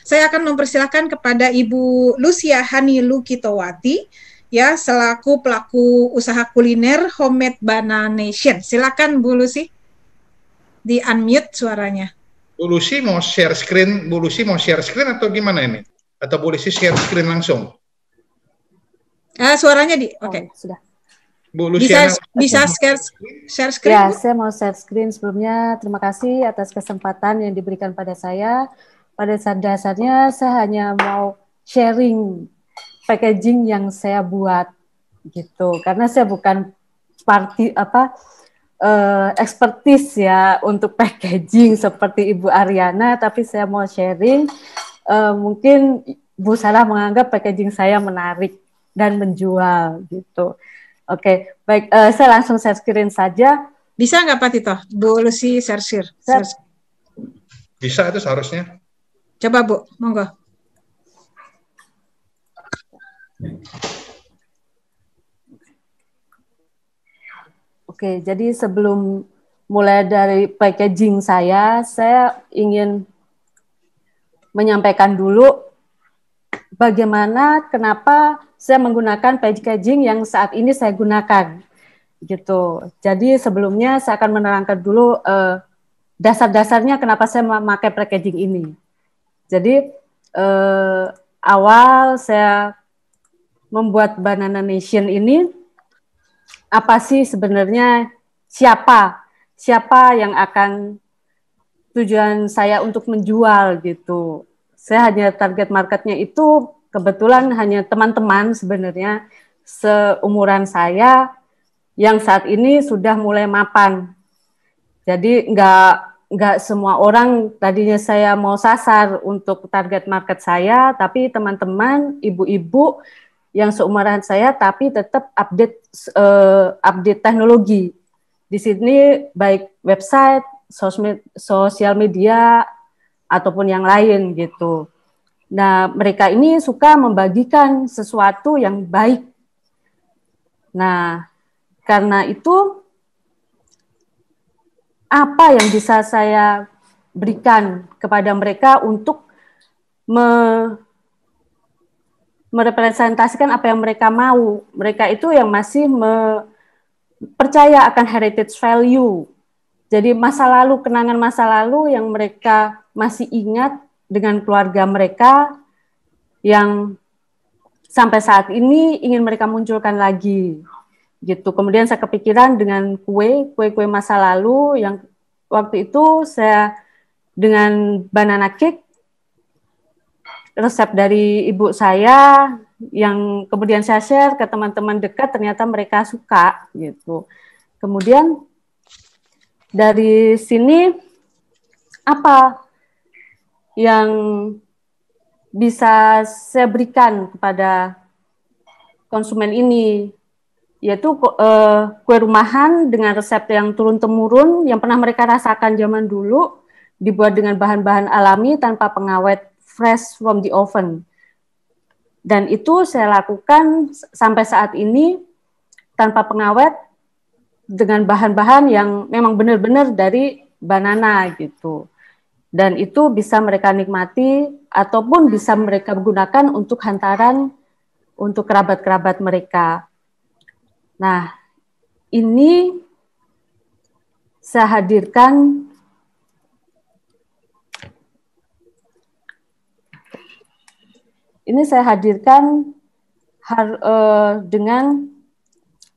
Saya akan mempersilahkan kepada Ibu Lucia Hani Lukitowati, ya, selaku pelaku usaha kuliner Homemade Banana Nation. Silakan Bu Lucy, di unmute suaranya. Bu Lucy mau share screen, atau gimana ini? Atau Bu Lucy share screen langsung? Suaranya oke. Sudah. Bu Luciana, bisa share screen? Ya, Bu? saya mau share screen. Sebelumnya terima kasih atas kesempatan yang diberikan pada saya. Pada dasarnya saya hanya mau sharing packaging yang saya buat gitu. Karena saya bukan expertise ya untuk packaging seperti Ibu Ariana, tapi saya mau sharing. Mungkin Bu Sarah menganggap packaging saya menarik dan menjual gitu. Oke, baik. Saya langsung share screen saja. Bisa nggak Pak Tito? Bu Lucy share. Bisa itu seharusnya. Coba Bu, monggo. Oke, jadi sebelum mulai dari packaging saya ingin menyampaikan dulu bagaimana, kenapa saya menggunakan packaging yang saat ini saya gunakan, gitu. Jadi sebelumnya saya akan menerangkan dulu dasar-dasarnya kenapa saya memakai packaging ini. Jadi awal saya membuat Banana Nation ini, apa sih sebenarnya, siapa yang akan tujuan saya untuk menjual gitu. Saya hanya target marketnya itu kebetulan hanya teman-teman sebenarnya seumuran saya yang saat ini sudah mulai mapan. Jadi nggak semua orang tadinya saya mau sasar untuk target market saya, tapi teman-teman, ibu-ibu yang seumuran saya tapi tetap update teknologi. Di sini baik website, sosial media ataupun yang lain gitu. Nah, mereka ini suka membagikan sesuatu yang baik. Nah, karena itu apa yang bisa saya berikan kepada mereka untuk merepresentasikan apa yang mereka mau. Mereka itu yang masih percaya akan heritage value. Jadi kenangan masa lalu yang mereka masih ingat dengan keluarga mereka yang sampai saat ini ingin mereka munculkan lagi. Gitu. Kemudian saya kepikiran dengan kue masa lalu yang waktu itu saya dengan banana cake, resep dari ibu saya yang kemudian saya share ke teman-teman dekat, ternyata mereka suka gitu. Kemudian dari sini apa yang bisa saya berikan kepada konsumen ini, yaitu kue rumahan dengan resep yang turun-temurun yang pernah mereka rasakan zaman dulu, dibuat dengan bahan-bahan alami tanpa pengawet, fresh from the oven. Dan itu saya lakukan sampai saat ini tanpa pengawet dengan bahan-bahan yang memang benar-benar dari banana gitu. Dan itu bisa mereka nikmati ataupun bisa mereka gunakan untuk hantaran untuk kerabat-kerabat mereka. Nah, ini saya hadirkan dengan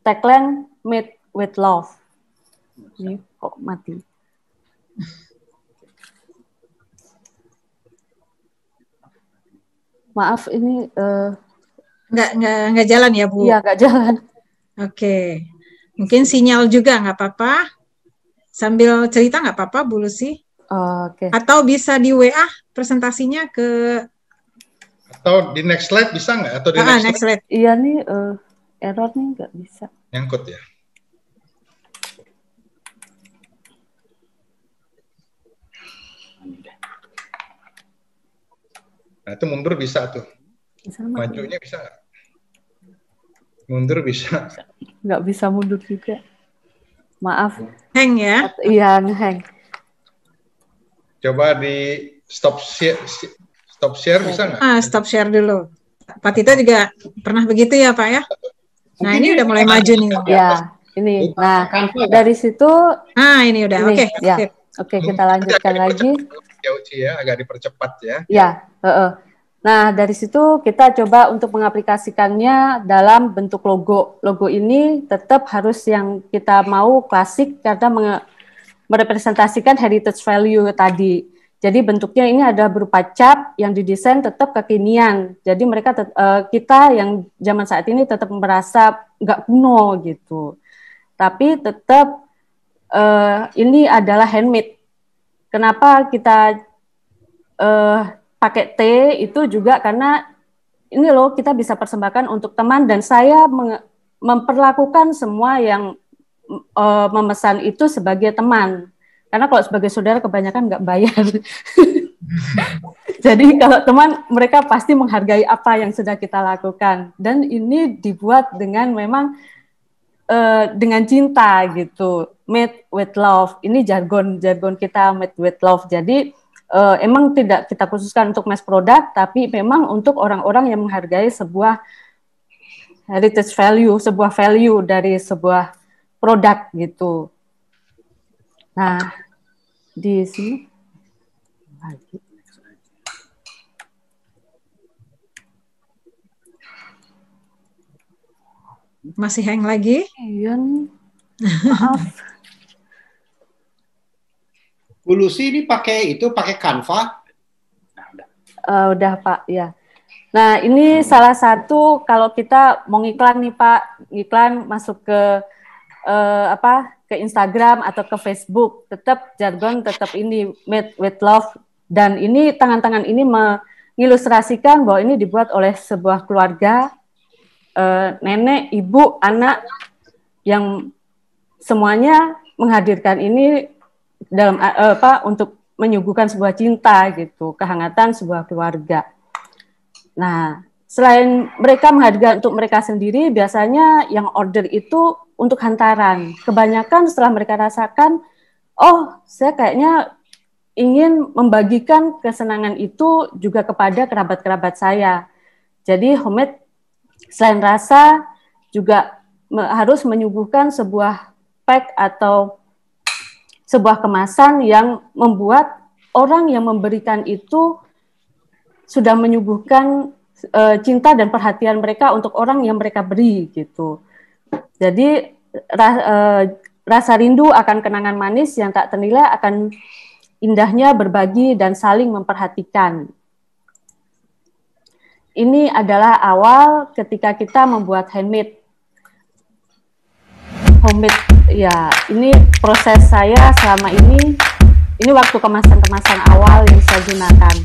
tagline Made with Love. Ini kok mati. Maaf, ini nggak jalan ya Bu? Iya, nggak jalan. Oke, mungkin sinyal juga nggak apa-apa. Sambil cerita nggak apa-apa Bu Lucy? Oke. Atau bisa di WA presentasinya ke? Atau di next slide bisa nggak? Atau di next slide? Iya nih, error nih nggak bisa. Nyangkut ya? Nah, itu mundur bisa tuh. Majunya bisa nggak? Mundur bisa. Nggak bisa mundur juga. Maaf. Hang ya? Iya, hang. Coba di stop Stop share bisa nggak? Stop share dulu. Pak Tito juga pernah begitu ya Pak ya? Nah ini udah mulai maju nih. Ya, ini. Nah, dari situ. Ini udah. Oke. Ya. Oke, kita lanjutkan lagi. Ya Uci ya, agak dipercepat ya. Ya. Nah, dari situ kita coba untuk mengaplikasikannya dalam bentuk logo. Logo ini tetap harus yang kita mau klasik karena merepresentasikan heritage value tadi. Jadi bentuknya ini ada berupa cap yang didesain tetap kekinian. Jadi mereka kita yang zaman saat ini tetap merasa nggak kuno gitu. Tapi tetap ini adalah handmade. Kenapa kita pakai T itu juga karena ini loh kita bisa persembahkan untuk teman dan saya memperlakukan semua yang memesan itu sebagai teman. Karena kalau sebagai saudara kebanyakan nggak bayar. Jadi kalau teman mereka pasti menghargai apa yang sudah kita lakukan. Dan ini dibuat dengan memang dengan cinta gitu. Made with love. Ini jargon kita made with love. Jadi emang tidak kita khususkan untuk mass product, tapi memang untuk orang-orang yang menghargai sebuah heritage value, sebuah value dari sebuah produk gitu. Nah, di sini masih hang lagi? Iya, maaf. Bu Lucy ini pakai Canva? Udah Pak, ya. Nah, ini salah satu kalau kita mau ngiklan nih Pak, ngiklan masuk ke ke Instagram atau ke Facebook, tetap jargon tetap ini made with love, dan ini tangan-tangan ini mengilustrasikan bahwa ini dibuat oleh sebuah keluarga, nenek, ibu, anak yang semuanya menghadirkan ini dalam untuk menyuguhkan sebuah cinta gitu, kehangatan sebuah keluarga. Nah, selain mereka menghadirkan untuk mereka sendiri, biasanya yang order itu untuk hantaran. Kebanyakan setelah mereka rasakan, oh, saya kayaknya ingin membagikan kesenangan itu juga kepada kerabat-kerabat saya. Jadi homemade selain rasa juga harus menyuguhkan sebuah pack atau sebuah kemasan yang membuat orang yang memberikan itu sudah menyuguhkan cinta dan perhatian mereka untuk orang yang mereka beri gitu. Jadi rasa rindu akan kenangan manis yang tak ternilai, akan indahnya berbagi dan saling memperhatikan. Ini adalah awal ketika kita membuat homemade. Ya, ini proses saya selama ini waktu kemasan-kemasan awal yang saya gunakan.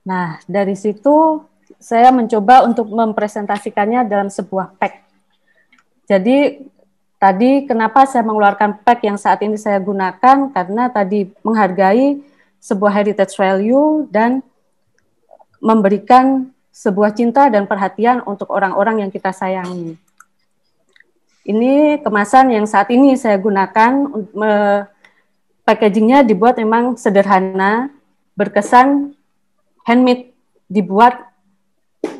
Nah, dari situ saya mencoba untuk mempresentasikannya dalam sebuah pack. Jadi, tadi kenapa saya mengeluarkan pack yang saat ini saya gunakan, karena tadi menghargai sebuah heritage value dan memberikan sebuah cinta dan perhatian untuk orang-orang yang kita sayangi. Ini kemasan yang saat ini saya gunakan, packagingnya dibuat memang sederhana, berkesan handmade, dibuat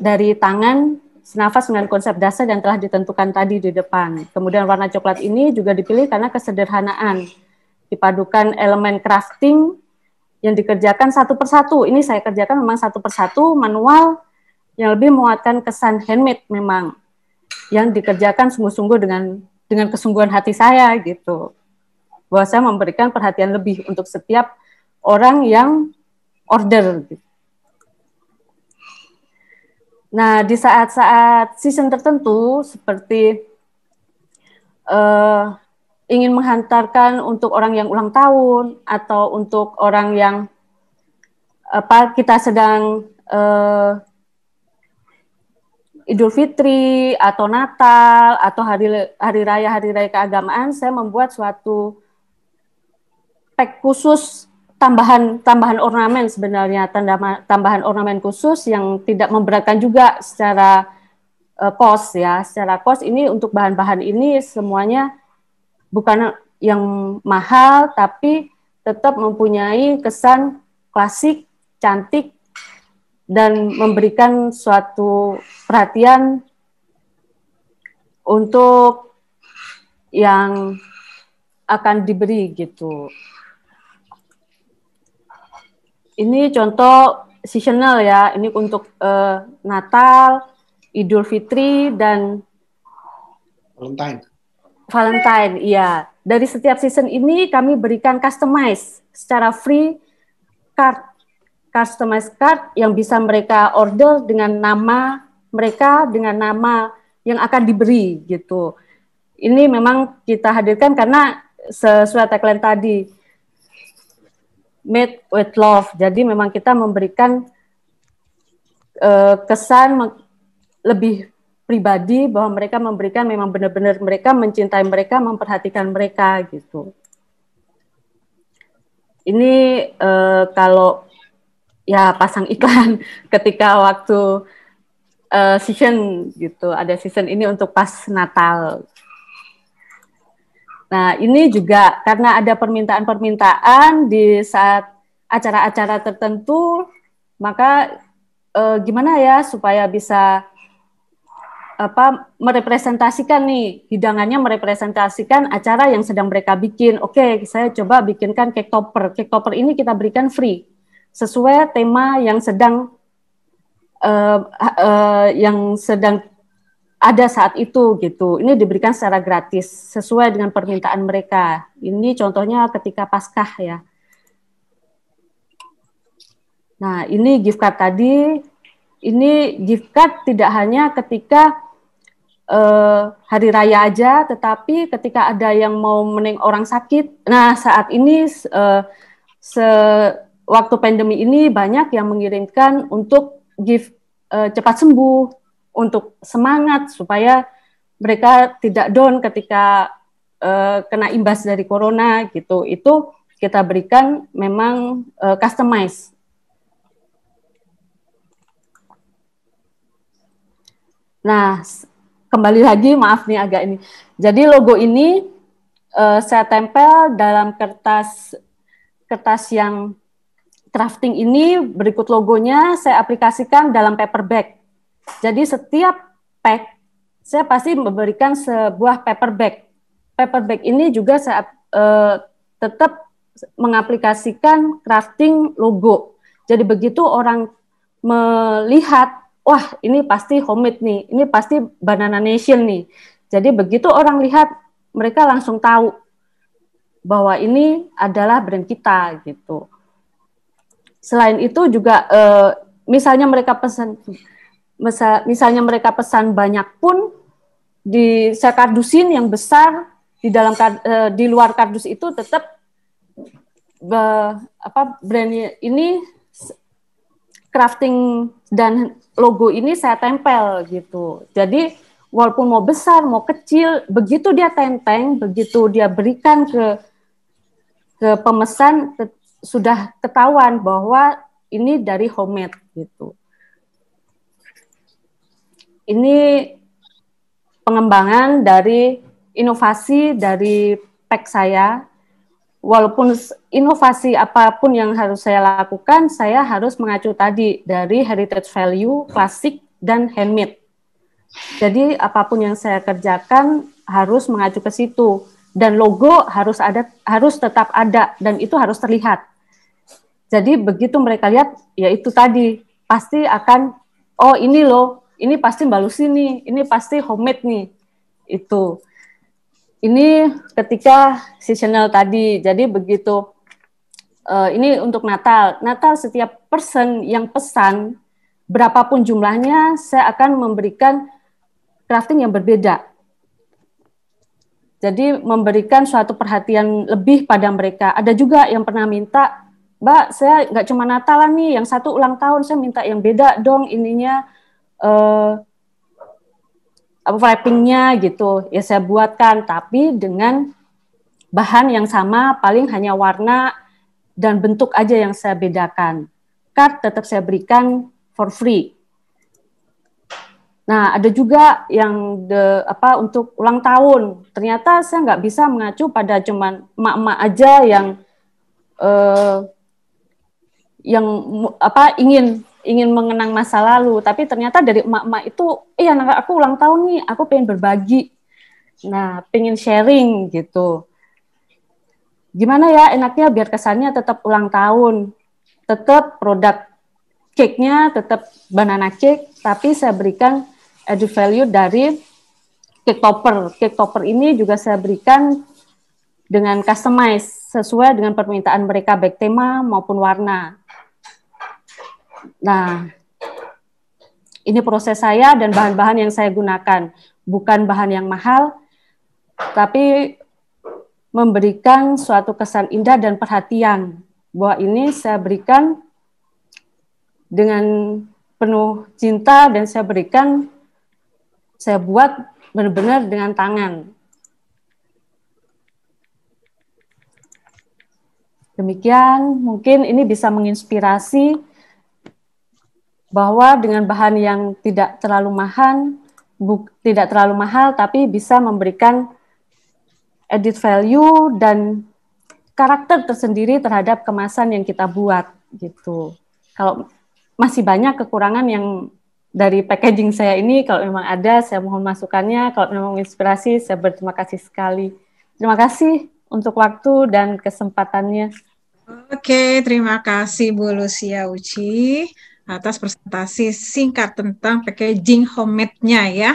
dari tangan, senafas dengan konsep dasar yang telah ditentukan tadi di depan. Kemudian warna coklat ini juga dipilih karena kesederhanaan. Dipadukan elemen crafting yang dikerjakan satu persatu. Ini saya kerjakan memang satu persatu, manual, yang lebih menguatkan kesan handmade memang. yang dikerjakan sungguh-sungguh dengan kesungguhan hati saya gitu. Bahwa saya memberikan perhatian lebih untuk setiap orang yang order gitu. Nah, di saat-saat season tertentu seperti ingin menghantarkan untuk orang yang ulang tahun atau untuk orang yang kita sedang Idul Fitri atau Natal atau hari raya keagamaan, saya membuat suatu pack khusus tambahan ornamen sebenarnya, tambahan ornamen khusus yang tidak memberatkan juga secara cost ya. Secara cost ini untuk bahan-bahan ini semuanya bukan yang mahal, tapi tetap mempunyai kesan klasik, cantik, dan memberikan suatu perhatian untuk yang akan diberi gitu. Ini contoh seasonal ya, ini untuk Natal, Idul Fitri, dan Valentine, iya. Dari setiap season ini kami berikan customize secara free customized card yang bisa mereka order dengan nama mereka, dengan nama yang akan diberi gitu. Ini memang kita hadirkan karena sesuai tagline tadi, made with love. Jadi memang kita memberikan kesan lebih pribadi bahwa mereka memberikan memang benar-benar mereka mencintai mereka, memperhatikan mereka gitu. Ini kalau ya pasang iklan ketika waktu season gitu, ada season ini untuk pas Natal. Nah, ini juga karena ada permintaan-permintaan di saat acara-acara tertentu, maka gimana ya supaya bisa merepresentasikan nih, hidangannya merepresentasikan acara yang sedang mereka bikin. Oke, saya coba bikinkan cake topper. Cake topper ini kita berikan free, sesuai tema yang sedang ada saat itu gitu. Ini diberikan secara gratis sesuai dengan permintaan mereka. Ini contohnya ketika Paskah ya. Nah, ini gift card tadi. Ini gift card tidak hanya ketika hari raya aja, tetapi ketika ada yang mau meneng orang sakit. Nah, saat ini waktu pandemi ini banyak yang mengirimkan untuk gift cepat sembuh, untuk semangat supaya mereka tidak down ketika kena imbas dari corona gitu. Itu kita berikan memang customize. Nah, kembali lagi, maaf nih agak ini. Jadi logo ini saya tempel dalam kertas yang crafting ini, berikut logonya saya aplikasikan dalam paper bag. Jadi setiap pack saya pasti memberikan sebuah paper bag. Paper bag ini juga saya tetap mengaplikasikan crafting logo. Jadi begitu orang melihat, wah ini pasti homemade nih, ini pasti Banana Nation nih. Jadi begitu orang lihat, mereka langsung tahu bahwa ini adalah brand kita gitu. Selain itu juga misalnya mereka pesan banyak pun saya kardusin yang besar di luar kardus itu tetap brandnya ini crafting dan logo ini saya tempel gitu. Jadi walaupun mau besar mau kecil, begitu dia tenteng, begitu dia berikan ke pemesan sudah ketahuan bahwa ini dari homemade gitu. Ini pengembangan dari inovasi dari pack saya. Walaupun inovasi apapun yang harus saya lakukan, saya harus mengacu tadi dari heritage value, klasik, dan handmade. Jadi apapun yang saya kerjakan harus mengacu ke situ. Dan logo harus tetap ada, dan itu harus terlihat. Jadi begitu mereka lihat, ya itu tadi, pasti akan, oh ini loh ini pasti Mbak Lucy nih, ini pasti homemade nih. Itu. Ini ketika seasonal tadi. Jadi begitu ini untuk Natal. Natal setiap person yang pesan berapapun jumlahnya, saya akan memberikan crafting yang berbeda. Jadi memberikan suatu perhatian lebih pada mereka. Ada juga yang pernah minta, Mbak, saya nggak cuma Natalan nih, yang satu ulang tahun, saya minta yang beda dong ininya, wrappingnya gitu. Ya saya buatkan, tapi dengan bahan yang sama, paling hanya warna dan bentuk aja yang saya bedakan. Card tetap saya berikan for free. Nah, ada juga yang untuk ulang tahun. Ternyata saya nggak bisa mengacu pada cuman emak-emak aja yang ingin mengenang masa lalu. Tapi ternyata dari emak-emak itu, anak aku ulang tahun nih, aku pengen berbagi. Nah, pengen sharing gitu. Gimana ya enaknya biar kesannya tetap ulang tahun, tetap produk cake-nya tetap banana cake, tapi saya berikan added value dari cake topper. Cake topper ini juga saya berikan dengan customize sesuai dengan permintaan mereka, baik tema maupun warna. Nah, ini proses saya dan bahan-bahan yang saya gunakan. Bukan bahan yang mahal, tapi memberikan suatu kesan indah dan perhatian. Bahwa ini saya berikan dengan penuh cinta dan saya buat benar-benar dengan tangan. Demikian, mungkin ini bisa menginspirasi bahwa dengan bahan yang tidak terlalu mahal, tapi bisa memberikan added value dan karakter tersendiri terhadap kemasan yang kita buat gitu. Kalau masih banyak kekurangan yang dari packaging saya ini, kalau memang ada, saya mohon masukannya. Kalau memang menginspirasi, saya berterima kasih sekali. Terima kasih untuk waktu dan kesempatannya. Oke, terima kasih Bu Lucia Uci atas presentasi singkat tentang packaging homemade-nya ya.